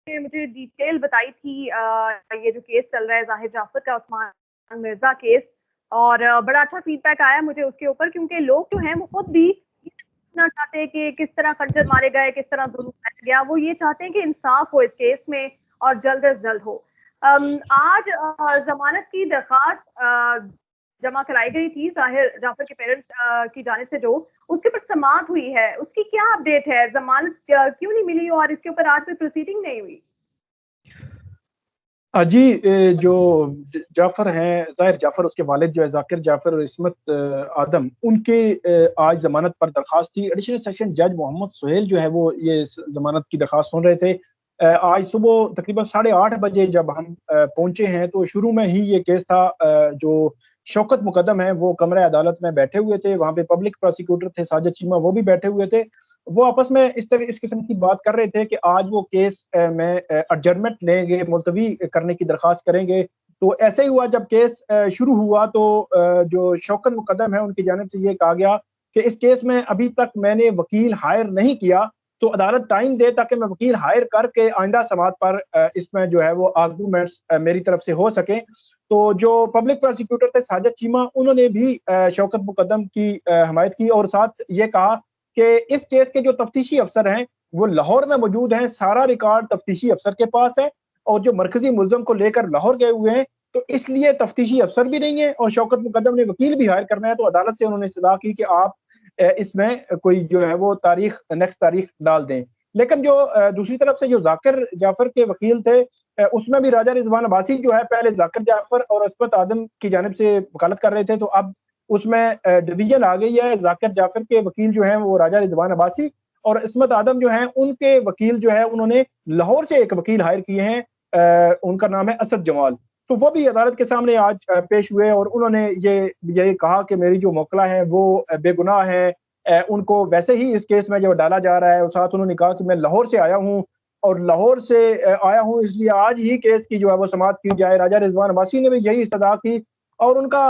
نے مجھے ڈیٹیل بتائی تھی یہ جو کیس چل رہا ہے ظاہر جعفر کا، عثمان مرزا کیس، اور بڑا اچھا فیڈ بیک آیا مجھے اس کے اوپر، کیونکہ لوگ جو ہیں وہ خود بھی سننا چاہتے ہیں کہ کس طرح خنجر مارے گئے، کس طرح ظلم کیا گیا. وہ یہ چاہتے ہیں کہ انصاف ہو اس کیس میں اور جلد از جلد ہو. آج ضمانت کی درخواست جمع کرائی گئی تھی ظاہر جعفر کے پیرنٹس کی جانب سے، جو اس کے اوپر سماعت ہوئی ہے، اس کی کیا اپڈیٹ ہے؟ ضمانت کیوں نہیں ملی اور اس کے اوپر آج کوئی پروسیڈنگ نہیں ہوئی؟ جی، جو جعفر ہیں، ظاہر جعفر، اس کے والد جو ہے ذاکر جعفر اور عصمت آدم، ان کے آج ضمانت پر درخواست تھی. ایڈیشنل سیشن جج محمد سہیل جو ہے وہ یہ ضمانت کی درخواست سن رہے تھے. آج صبح تقریباً 8:30 بجے جب ہم پہنچے ہیں تو شروع میں ہی یہ کیس تھا. جو شوکت مقدم ہے وہ کمرہ عدالت میں بیٹھے ہوئے تھے، وہاں پہ پبلک پروسیکیوٹر تھے ساجد چیمہ، وہ بھی بیٹھے ہوئے تھے. وہ آپس میں اس قسم کی بات کر رہے تھے کہ آج وہ کیس میں ایڈجرنمنٹ لیں گے، ملتوی کرنے کی درخواست کریں گے. تو ایسے ہی ہوا، جب کیس شروع ہوا تو جو شوکت مقدم ہے ان کی جانب سے یہ کہا گیا کہ اس کیس میں ابھی تک میں نے وکیل ہائر نہیں کیا، تو عدالت ٹائم دے تاکہ میں وکیل ہائر کر کے آئندہ سماعت پر اس میں جو ہے وہ آرگومنٹس میری طرف سے ہو سکیں. تو جو پبلک پروسیکیوٹر تھے ساجد چیمہ، انہوں نے بھی شوکت مقدم کی حمایت کی اور ساتھ یہ کہا کہ اس کیس کے جو تفتیشی افسر ہیں وہ لاہور میں موجود ہیں، سارا ریکارڈ تفتیشی افسر کے پاس ہے، اور جو مرکزی ملزم کو لے کر لاہور گئے ہوئے ہیں، تو اس لیے تفتیشی افسر بھی نہیں ہے اور شوکت مقدم نے وکیل بھی ہائر کرنا ہے. تو عدالت سے انہوں نے استدعا کی کہ آپ اس میں کوئی جو ہے وہ نیکسٹ تاریخ ڈال دیں. لیکن جو دوسری طرف سے جو ذاکر جعفر کے وکیل تھے، اس میں بھی راجہ رضوان عباسی جو ہے پہلے ذاکر جعفر اور عصمت آدم کی جانب سے وکالت کر رہے تھے، تو اب اس میں ڈویژن آ گئی ہے. ذاکر جعفر کے وکیل جو ہیں وہ راجہ رضوان عباسی، اور عصمت آدم جو ہیں ان کے وکیل جو ہے انہوں نے لاہور سے ایک وکیل ہائر کیے ہیں، ان کا نام ہے اسد جمال. تو وہ بھی عدالت کے سامنے آج پیش ہوئے اور انہوں نے یہ کہا کہ میری جو موکلہ ہے وہ بے گناہ ہے، ان کو ویسے ہی اس کیس میں جو ڈالا جا رہا ہے. اور ساتھ انہوں نے کہا کہ میں لاہور سے آیا ہوں اور لاہور سے آیا ہوں اس لیے آج ہی کیس کی جو ہے وہ سماعت کی جائے. راجہ رضوان عباسی نے بھی یہی استدعا کی اور ان کا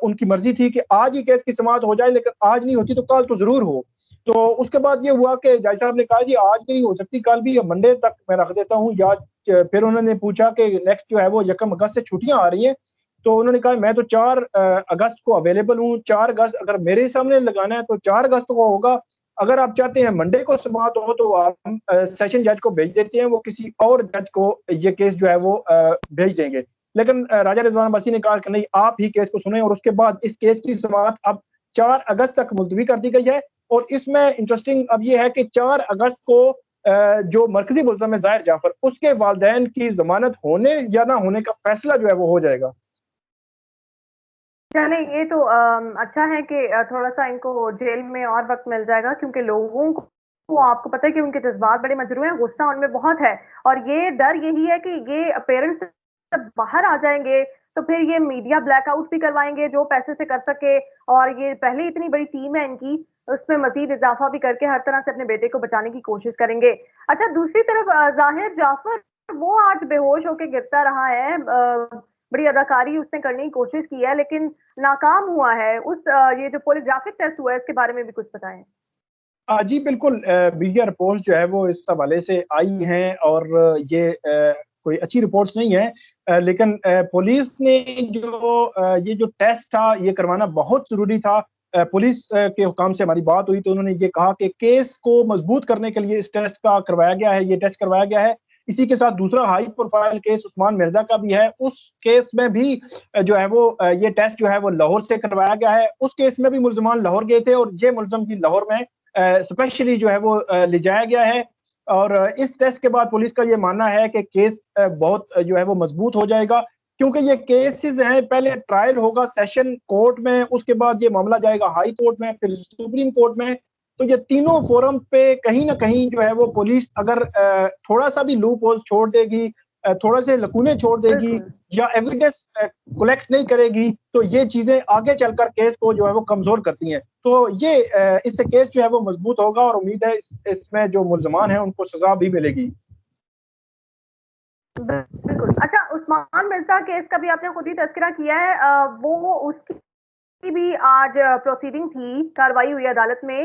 ان کی مرضی تھی کہ آج ہی کیس کی سماعت ہو جائے، لیکن آج نہیں ہوتی تو کل تو ضرور ہو. تو اس کے بعد یہ ہوا کہ جج صاحب نے کہا جی آج بھی نہیں ہو سکتی، کل بھی، یا منڈے تک میں رکھ دیتا ہوں. یا پھر انہوں نے پوچھا کہ نیکسٹ جو ہے وہ 1 اگست سے چھٹیاں آ رہی ہیں، تو انہوں نے کہا میں تو 4 اگست کو اویلیبل ہوں. 4 اگست اگر میرے سامنے لگانا ہے تو 4 اگست کو ہوگا. اگر آپ چاہتے ہیں منڈے کو سماعت ہو تو آپ سیشن جج کو بھیج دیتے ہیں، وہ کسی اور جج کو یہ کیس جو ہے وہ بھیج دیں گے. لیکن راجہ رضوان عباسی نے کہا کہ نہیں، آپ ہی کیس کو سنیں، اور اس کے بعد اس کیس کی سماعت اب 4 اگست تک ملتوی کر دی گئی ہے. اور اس میں انٹرسٹنگ اب یہ ہے کہ 4 اگست کو جو مرکزی ملزم ہے ظاہر جعفر، اس کے والدین کی ضمانت ہونے یا نہ ہونے کا فیصلہ جو ہے وہ ہو جائے گا. چلیں، یہ تو اچھا ہے کہ تھوڑا سا ان کو جیل میں اور وقت مل جائے گا، کیونکہ لوگوں کو آپ کو پتہ ہے کہ ان کے جذبات بڑے مجروح ہیں، غصہ ان میں بہت ہے، اور یہ ڈر یہی ہے کہ یہ پیرنٹس جب باہر آ جائیں گے تو پھر یہ میڈیا بلیک آؤٹ بھی کروائیں گے جو پیسے سے کر سکے، اور یہ پہلے اتنی بڑی ٹیم ہے ان کی، اس میں مزید اضافہ بھی کر کے ہر طرح سے اپنے بیٹے کو بچانے کی کوشش کریں گے. اچھا، دوسری طرف ظاہر جعفر وہ آج بے ہوش ہو کے گرتا رہا ہے، بڑی اداکاری اس نے کرنے کی کوشش کی ہے لیکن ناکام ہوا ہے. یہ جو پولیگرافک ٹیسٹ ہوا ہے اس کے بارے میں بھی کچھ بتائیں. جی بالکل، میڈیا رپورٹس جو ہے وہ اس حوالے سے آئی ہیں اور یہ کوئی اچھی رپورٹس نہیں ہیں، لیکن پولیس نے یہ جو ٹیسٹ تھا یہ کروانا بہت ضروری تھا. پولیس کے حکام سے ہماری بات ہوئی تو انہوں نے یہ کہا کہ کیس کو مضبوط کرنے کے لیے اس ٹیسٹ کا کروایا گیا ہے، یہ ٹیسٹ کروایا گیا ہے. اسی کے ساتھ دوسرا ہائی پروفائل کیس عثمان مرزا کا بھی ہے، اس کیس میں بھی جو ہے وہ یہ ٹیسٹ جو ہے وہ لاہور سے کروایا گیا ہے. اس کیس میں بھی ملزمان لاہور گئے تھے اور یہ ملزم بھی لاہور میں اسپیشلی جو ہے وہ لے جایا گیا ہے. اور اس ٹیسٹ کے بعد پولیس کا یہ ماننا ہے کہ کیس بہت جو ہے وہ مضبوط ہو جائے گا، کیونکہ یہ کیسز ہیں، پہلے ٹرائل ہوگا سیشن کورٹ میں، اس کے بعد یہ معاملہ جائے گا ہائی کورٹ میں، پھر سپریم کورٹ میں. تو یہ تینوں فورم پہ کہیں نہ کہیں جو ہے وہ پولیس اگر تھوڑا سا بھی لوپ ہول چھوڑ دے گی، تھوڑا سے لکونے چھوڑ دے گی بالکل. یا ایویڈنس کلیکٹ نہیں کرے گی تو یہ چیزیں آگے چل کر کیس کو جو ہے وہ کمزور کرتی ہیں. تو یہ اس سے کیس جو ہے وہ مضبوط ہوگا اور امید ہے اس میں جو ملزمان ہیں ان کو سزا بھی ملے گی. بالکل. اچھا، عثمان مرزا کیس کا بھی آپ نے خود ہی تذکرہ کیا ہے، وہ اس کی بھی آج پروسیڈنگ تھی، کاروائی ہوئی عدالت میں.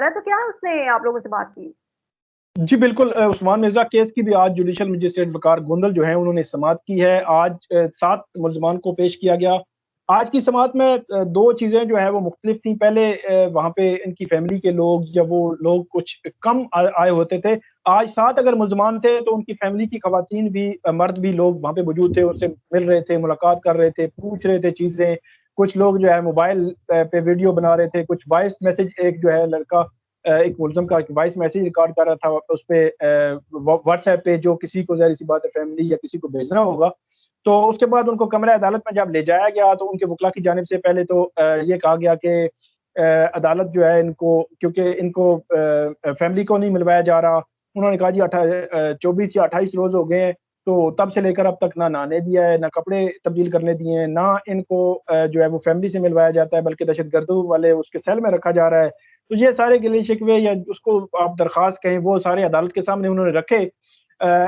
رہا, تو کیا اس نے آپ لوگوں سے بات کی؟ جی بالکل, عثمان مرزا کیس کی بھی آج جوڈیشل مجسٹریٹ وقار گوندل جو ہیں انہوں نے سماعت کی ہے. آج 7 ملزمان کو پیش کیا گیا. آج کی سماعت میں 2 چیزیں جو ہے وہ مختلف تھیں. پہلے وہاں پہ ان کی فیملی کے لوگ یا وہ لوگ کچھ کم آئے ہوتے تھے. آج 7 اگر ملزمان تھے تو ان کی فیملی کی خواتین بھی, مرد بھی لوگ وہاں پہ موجود تھے, ان سے مل رہے تھے, ملاقات کر رہے تھے, پوچھ رہے تھے چیزیں. کچھ لوگ جو ہے موبائل پہ ویڈیو بنا رہے تھے, کچھ وائس میسج, ایک جو ہے لڑکا ایک ملزم کا وائس میسج ریکارڈ کر رہا تھا اس پہ واٹس ایپ پہ, جو کسی کو ظاہر سی بات ہے فیملی یا کسی کو بھیجنا ہوگا. تو اس کے بعد ان کو کمرہ عدالت میں جب لے جایا گیا تو ان کے وکلا کی جانب سے پہلے تو یہ کہا گیا کہ عدالت جو ہے ان کو, کیونکہ ان کو فیملی کو نہیں ملوایا جا رہا. انہوں نے کہا جی 24 یا 28 روز ہو گئے ہیں, تو تب سے لے کر اب تک نہ نہانے دیا ہے, نہ کپڑے تبدیل کرنے دیے ہیں, نہ ان کو جو ہے وہ فیملی سے ملوایا جاتا ہے, بلکہ دہشت گردوں والے اس کے سیل میں رکھا جا رہا ہے. تو یہ سارے گلے شکوے یا اس کو آپ درخواست کہیں, وہ سارے عدالت کے سامنے انہوں نے رکھے.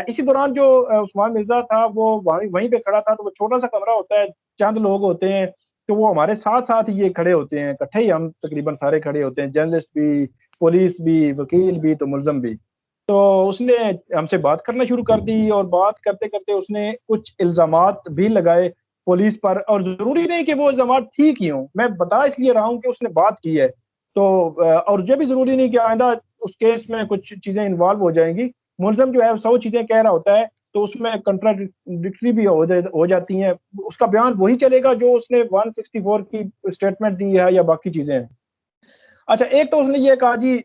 اسی دوران جو عثمان مرزا تھا وہ وہیں پہ کھڑا تھا. تو وہ چھوٹا سا کمرہ ہوتا ہے, چند لوگ ہوتے ہیں, تو وہ ہمارے ساتھ ساتھ یہ کھڑے ہوتے ہیں, اکٹھے ہی ہم تقریباً سارے کھڑے ہوتے ہیں, جرنلسٹ بھی, پولیس بھی, وکیل بھی, تو ملزم بھی. تو اس نے ہم سے بات کرنا شروع کر دی, اور بات کرتے کرتے اس نے کچھ الزامات بھی لگائے پولیس پر. اور ضروری نہیں کہ وہ الزامات ٹھیک ہی ہوں, میں بتا اس لیے رہا ہوں کہ اس نے بات کی ہے. تو اور یہ بھی ضروری نہیں کہ آئندہ اس کیس میں کچھ چیزیں انوالو ہو جائیں گی. ملزم جو ہے 100 چیزیں کہہ رہا ہوتا ہے, تو اس میں کنٹراڈکٹری بھی ہو جاتی ہیں. اس کا بیان وہی چلے گا جو اس نے 164 کی اسٹیٹمنٹ دی ہے یا باقی چیزیں ہیں. اچھا, ایک تو اس نے یہ کہا جی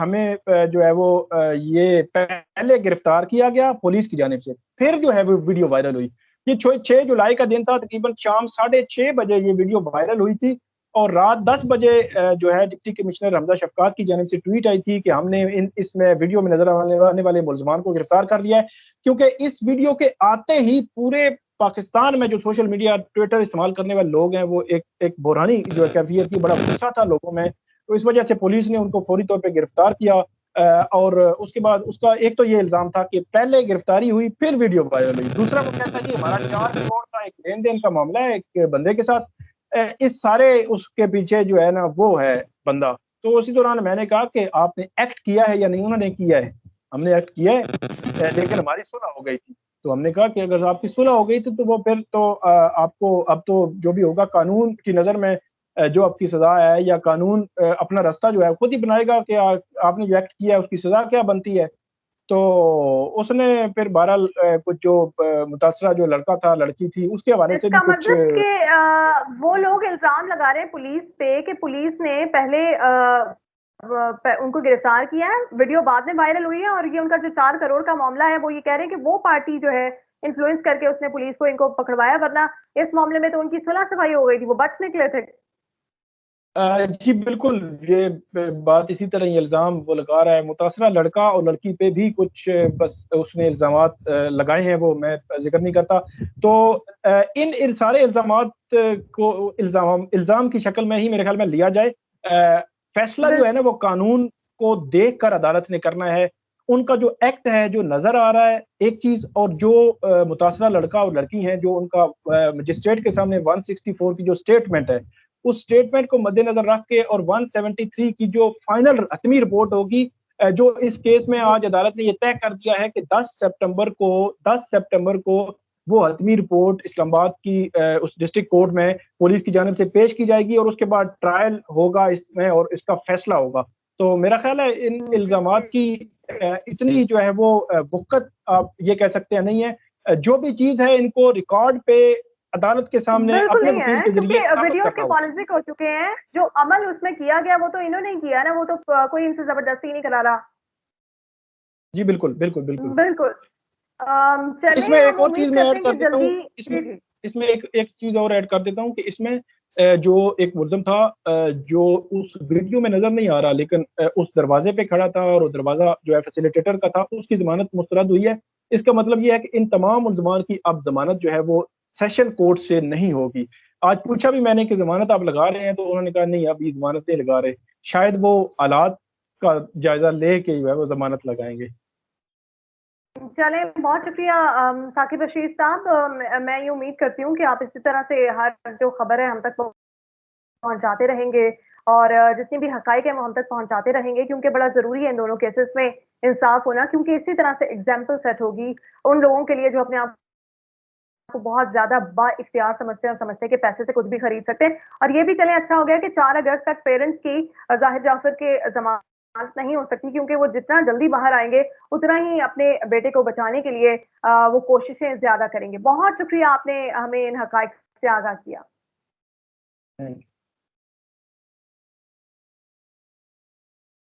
ہمیں جو ہے وہ یہ پہلے گرفتار کیا گیا پولیس کی جانب سے, پھر جو ہے وہ ویڈیو وائرل ہوئی. یہ 6 جولائی کا دن تھا, تقریباً شام 6:30 بجے یہ ویڈیو وائرل ہوئی تھی. اور رات 10 بجے جو ہے ڈپٹی کمشنر حمزہ شفقات کی جانب سے ٹویٹ آئی تھی کہ ہم نے اس میں ویڈیو میں نظر آنے والے ملزمان کو گرفتار کر لیا ہے. کیونکہ اس ویڈیو کے آتے ہی پورے پاکستان میں جو سوشل میڈیا ٹویٹر استعمال کرنے والے لوگ ہیں وہ ایک بحرانی جو کیفیت کی, بڑا غصہ تھا لوگوں میں. تو اس وجہ سے پولیس نے ان کو فوری طور پہ گرفتار کیا. اور اس کے بعد اس کا ایک تو یہ الزام تھا کہ پہلے گرفتاری ہوئی پھر ویڈیو وائرل ہوئی. دوسرا وہ کہتا ہے کہ ہمارا 4 کروڑ کا ایک لین دین کا معاملہ ہے ایک بندے کے ساتھ, اس سارے اس کے پیچھے جو ہے نا وہ ہے بندہ. تو اسی دوران میں نے کہا کہ آپ نے ایکٹ کیا ہے یا نہیں. انہوں نے کیا ہے, ہم نے ایکٹ کیا ہے, لیکن ہماری صلح ہو گئی تھی. تو ہم نے کہا کہ اگر آپ کی صلح ہو گئی تھی تو وہ پھر تو آپ کو اب تو جو بھی ہوگا قانون کی نظر میں جو آپ کی سزا ہے, یا قانون اپنا راستہ جو ہے خود ہی بنائے گا کہ آپ نے جو ایکٹ کیا ہے اس کی سزا کیا بنتی ہے. تو اس نے پھر بہرحال کچھ جو متاثرہ جو لڑکا تھا لڑکی تھی اس کے حوالے اس سے بھی کا کچھ مطلب کہ وہ لوگ الزام لگا رہے ہیں پولیس پہ کہ پولیس نے پہلے ان کو گرفتار کیا ہے, ویڈیو بعد میں وائرل ہوئی ہے, اور یہ ان کا جو 4 کروڑ کا معاملہ ہے وہ یہ کہہ رہے ہیں کہ وہ پارٹی جو ہے انفلوئنس کر کے اس نے پولیس کو ان کو پکڑوایا, ورنہ اس معاملے میں تو ان کی صلح صفائی ہو گئی تھی, وہ بچ نکلے تھے. جی بالکل, یہ بات اسی طرح یہ الزام وہ لگا رہا ہے. متاثرہ لڑکا اور لڑکی پہ بھی کچھ بس اس نے الزامات لگائے ہیں, وہ میں ذکر نہیں کرتا. تو ان سارے الزامات کو الزام کی شکل میں ہی میرے خیال میں لیا جائے. فیصلہ جو ہے نا وہ قانون کو دیکھ کر عدالت نے کرنا ہے. ان کا جو ایکٹ ہے جو نظر آ رہا ہے ایک چیز, اور جو متاثرہ لڑکا اور لڑکی ہیں جو ان کا مجسٹریٹ کے سامنے 164 کی جو سٹیٹمنٹ ہے اس سٹیٹمنٹ کو مد نظر رکھ کے, اور 173 کی جو فائنل حتمی رپورٹ ہوگی جو اس کیس میں آج عدالت نے یہ طے کر دیا ہے کہ 10 سپٹمبر کو وہ حتمی رپورٹ اسلام آباد کی اس ڈسٹرکٹ کورٹ میں پولیس کی جانب سے پیش کی جائے گی, اور اس کے بعد ٹرائل ہوگا اس میں اور اس کا فیصلہ ہوگا. تو میرا خیال ہے ان الزامات کی اتنی جو ہے وہ وقت آپ یہ کہہ سکتے ہیں نہیں ہے. جو بھی چیز ہے ان کو ریکارڈ پہ عدالت کے سامنے بالکل اپنے نہیں وکیل ہے, کے ذریعے کیونکہ ثابت ویڈیوز کرنا کے ہوگا. فورنسک ہو چکے ہیں, جو عمل اس میں کیا گیا وہ تو انہوں نے کیا نا, وہ تو کوئی ان سے زبردستی نہیں کرا رہا. جی بالکل بالکل بالکل بالکل. اس چلیں میں ایک ہم اور چیز امید میں کرتے ایڈ ہیں کر کہ دیتا ہوں, جلدی. جی جی اس میں ایک چیز اور ایڈ کر دیتا ہوں کہ اس میں جو ایک ملزم تھا جو اس ویڈیو میں نظر نہیں آ رہا لیکن اس دروازے پہ کھڑا تھا اور دروازہ جو ہے فیسیلیٹیٹر کا تھا, اس کی ضمانت مسترد ہوئی ہے. اس کا مطلب یہ ہے کہ ان تمام ملزمان کی اب ضمانت جو ہے وہ سیشن کورٹ سے نہیں ہوگی. آج پوچھا بھی میں نے کہ ضمانت آپ لگا رہے ہیں, تو انہوں نے کہا نہیں اب یہ ضمانت نہیں لگا رہے, شاید وہ حالات کا جائزہ لے کے جو ہے وہ ضمانت لگائیں گے. چلیں, بہت شکریہ ثاقب رشید صاحب. میں یہ امید کرتی ہوں کہ آپ اسی طرح سے ہر جو خبر ہے ہم تک پہنچاتے رہیں گے, اور جتنی بھی حقائق ہیں وہ ہم تک پہنچاتے رہیں گے، کیونکہ بڑا ضروری ہے ان دونوں کیسز میں انصاف ہونا، کیونکہ اسی طرح سے ایگزامپل سیٹ ہوگی ان لوگوں کے لیے جو اپنے آپ کو بہت زیادہ با اختیار سمجھتے ہیں اور سمجھتے ہیں کہ پیسے سے کچھ بھی خرید سکتے ہیں. اور یہ بھی چلیں اچھا ہو گیا کہ 4 اگست تک پیرنٹس کی ظاہر جعفر کے ضمانت نہیں ہو سکتی، کیونکہ وہ جتنا جلدی باہر آئیں گے اتنا ہی اپنے بیٹے کو بچانے کے لیے وہ کوششیں زیادہ کریں گے. بہت شکریہ، آپ نے ہمیں ان حقائق سے آگاہ کیا.